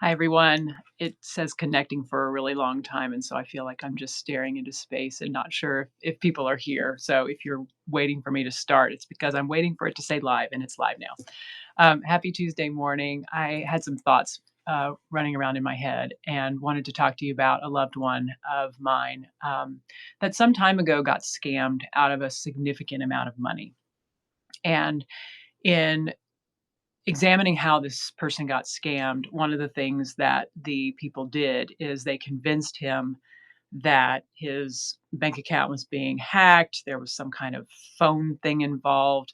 Hi, everyone. It says connecting for a really long time. And so I feel like I'm just staring into space and not sure if people are here. So if you're waiting for me to start, it's because I'm waiting for it to say live, and it's live now. Happy Tuesday morning. I had some thoughts running around in my head and wanted to talk to you about a loved one of mine that some time ago got scammed out of a significant amount of money. And in examining how this person got scammed, one of the things that the people did is they convinced him that his bank account was being hacked. There was some kind of phone thing involved.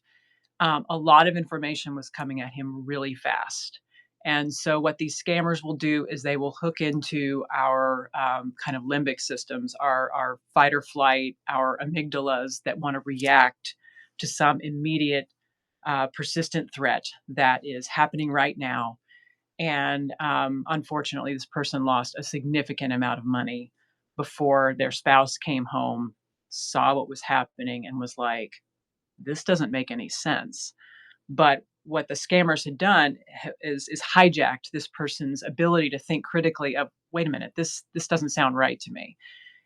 A lot of information was coming at him really fast. And so, what these scammers will do is they will hook into our kind of limbic systems, our fight or flight, our amygdalas that want to react to some immediate persistent threat that is happening right now. And unfortunately, this person lost a significant amount of money before their spouse came home, saw what was happening, and was like, this doesn't make any sense. But what the scammers had done is hijacked this person's ability to think critically of, wait a minute, this doesn't sound right to me.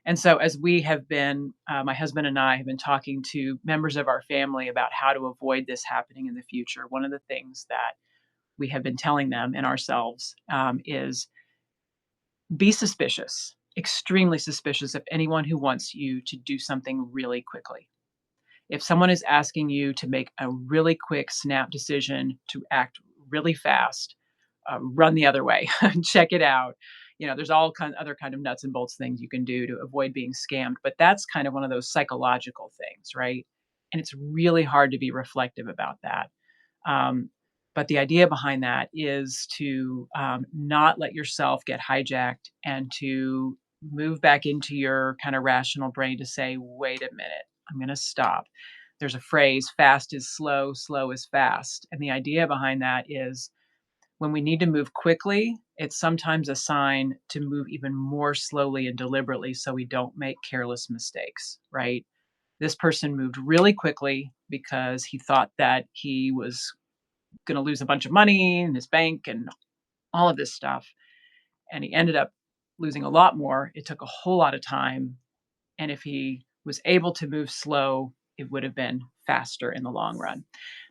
And so, as we have been, my husband and I have been talking to members of our family about how to avoid this happening in the future. One of the things that we have been telling them and ourselves is be suspicious, extremely suspicious of anyone who wants you to do something really quickly. If someone is asking you to make a really quick snap decision to act really fast, run the other way, check it out. There's all other kind of nuts and bolts things you can do to avoid being scammed, but that's kind of one of those psychological things, right? And it's really hard to be reflective about that. Um, but the idea behind that is to not let yourself get hijacked and to move back into your kind of rational brain to say, wait a minute, I'm going to stop. There's a phrase, fast is slow, slow is fast. And the idea behind that is when we need to move quickly, it's sometimes a sign to move even more slowly and deliberately so we don't make careless mistakes, right? This person moved really quickly because he thought that he was going to lose a bunch of money in his bank and all of this stuff. And he ended up losing a lot more. It took a whole lot of time. And if he was able to move slow, it would have been faster in the long run.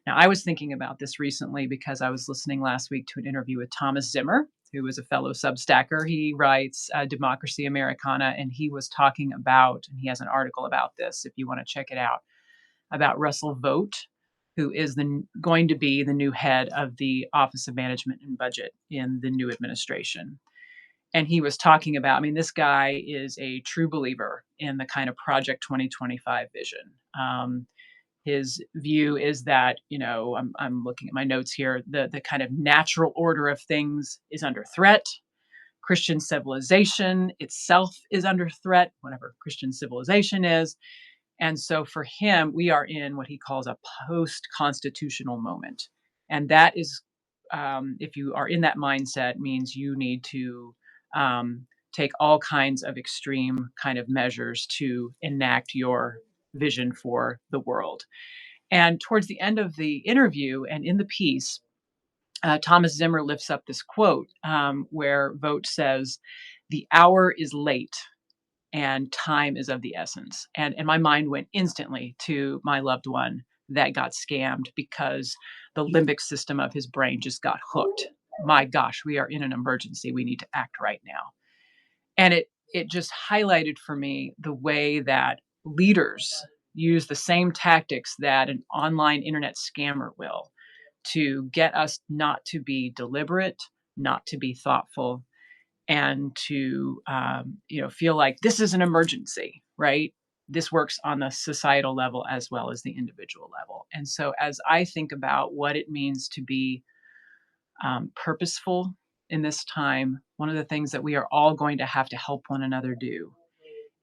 Now, I was thinking about this recently because I was listening last week to an interview with Thomas Zimmer, who is a fellow Substacker. He writes Democracy Americana, and he was talking about, and he has an article about this if you want to check it out, about Russell Vogt, who is going to be the new head of the Office of Management and Budget in the new administration. And he was talking about, I mean, this guy is a true believer in the kind of Project 2025 vision. His view is that, I'm looking at my notes here, the kind of natural order of things is under threat. Christian civilization itself is under threat, whatever Christian civilization is. And so for him, we are in what he calls a post constitutional moment. And that is, if you are in that mindset, means you need to take all kinds of extreme kind of measures to enact your vision for the world. And towards the end of the interview and in the piece, Thomas Zimmer lifts up this quote where Vogt says, "The hour is late and time is of the essence." And my mind went instantly to my loved one that got scammed because the limbic system of his brain just got hooked. My gosh, we are in an emergency. We need to act right now. And it just highlighted for me the way that leaders use the same tactics that an online internet scammer will to get us not to be deliberate, not to be thoughtful, and to feel like this is an emergency, right? This works on the societal level as well as the individual level. And so as I think about what it means to be purposeful in this time, one of the things that we are all going to have to help one another do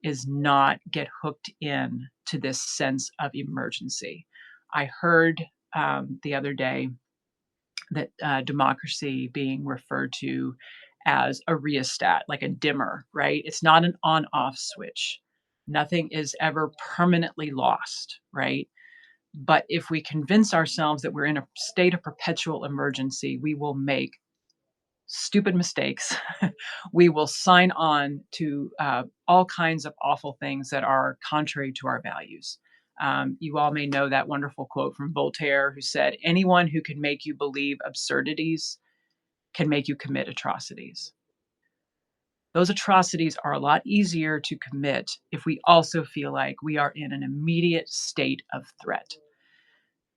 is not get hooked in to this sense of emergency. I heard the other day that democracy being referred to as a rheostat, like a dimmer, right? It's not an on off switch. Nothing is ever permanently lost, right? But if we convince ourselves that we're in a state of perpetual emergency, we will make stupid mistakes. We will sign on to all kinds of awful things that are contrary to our values. You all may know that wonderful quote from Voltaire, who said, "Anyone who can make you believe absurdities can make you commit atrocities." Those atrocities are a lot easier to commit if we also feel like we are in an immediate state of threat.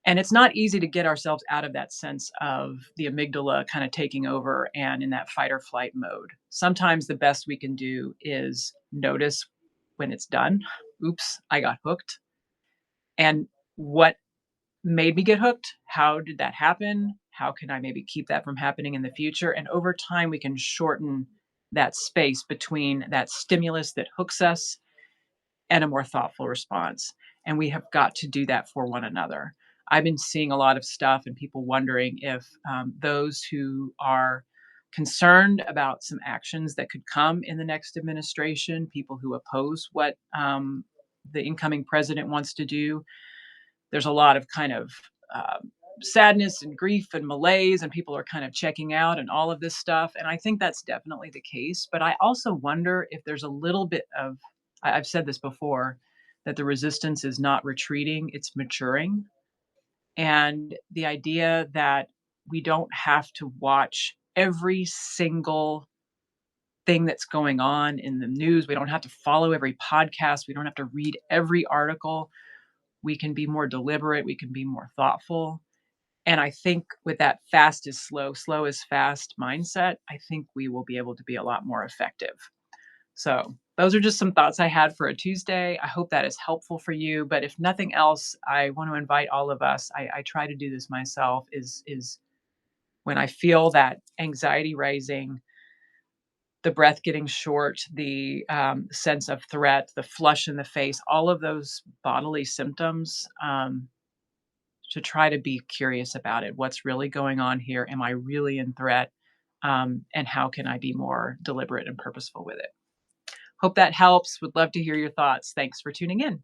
And it's not easy to get ourselves out of that sense of the amygdala kind of taking over and in that fight or flight mode. Sometimes the best we can do is notice when it's done. Oops, I got hooked. And what made me get hooked? How did that happen? How can I maybe keep that from happening in the future? And over time, we can shorten that space between that stimulus that hooks us and a more thoughtful response. And we have got to do that for one another. I've been seeing a lot of stuff and people wondering if those who are concerned about some actions that could come in the next administration, people who oppose what the incoming president wants to do, there's a lot of kind of sadness and grief and malaise, and people are kind of checking out and all of this stuff. And I think that's definitely the case. But I also wonder if there's a little bit of, I've said this before, that the resistance is not retreating, it's maturing. And the idea that we don't have to watch every single thing that's going on in the news, we don't have to follow every podcast, we don't have to read every article. We can be more deliberate, we can be more thoughtful. And I think with that fast is slow, slow is fast mindset, I think we will be able to be a lot more effective. So, those are just some thoughts I had for a Tuesday. I hope that is helpful for you. But if nothing else, I want to invite all of us. I try to do this myself. Is when I feel that anxiety rising, the breath getting short, the sense of threat, the flush in the face, all of those bodily symptoms. To try to be curious about it. What's really going on here? Am I really in threat? And how can I be more deliberate and purposeful with it? Hope that helps. Would love to hear your thoughts. Thanks for tuning in.